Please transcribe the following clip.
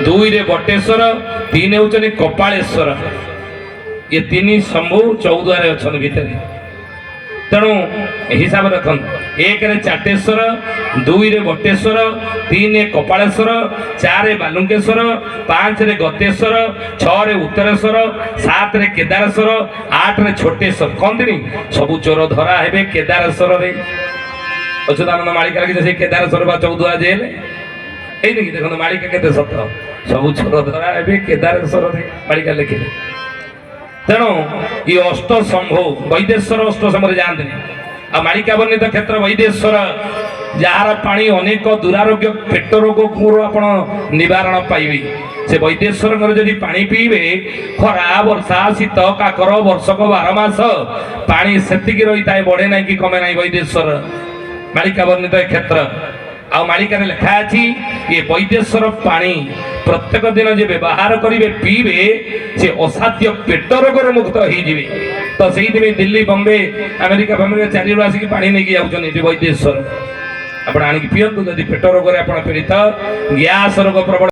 दुई रे बटेश्वर तीन होचने कपालेश्वर ये तीन शंभु 14 अच्छा भितर तेणु हिसाब रख एक रे चाटेश्वर दुई रे बटेश्वर तीन कपालेश्वर चार बालुंकेश्वर पांच रे गतेश्वर छह रे उत्तरेश्वर सात रे केदारेश्वर आठ रे छोटेश्वर कहती सबू चोर धरा हे केदारेश्वर रे अच्युतानंद मालिका लिखिते केदारेश्वर बा 14 जेल यही देखो मालिका केते सत सबू चोर धरा हे केदारेश्वर रे मालिका लिखिले तेणु ये अष्ट शंभु वैदेश्वर अष्ट शंभु जाते आ मालिका वर्णित क्षेत्र वैदेश्वर जार पानी अनेक दुरारोग्य पेट रोग आपण निवारण पाइबे से वैदेश्वर जदि पानी पीबे खरा वर्षा शीत काकर वर्षक 12 मास पानी सेतिकी रही था बढ़े ना कि कमे ना वैदेश्वर मालिका वर्णित क्षेत्र आ मालिका लिखा अच्छी ये वैदेश्वर पानी प्रत्येक दिन जे व्यवहार करेंगे पीबे से असाध्य पेट रोग मुक्त हो तो से दिल्ली बम्बे अमेरिका फमेरिका चारिरू आसिक पानी नहीं जाऊँ वैदेश्वर आप पीयंतु जदि पेट रोग पीड़ित गैस रोग प्रबल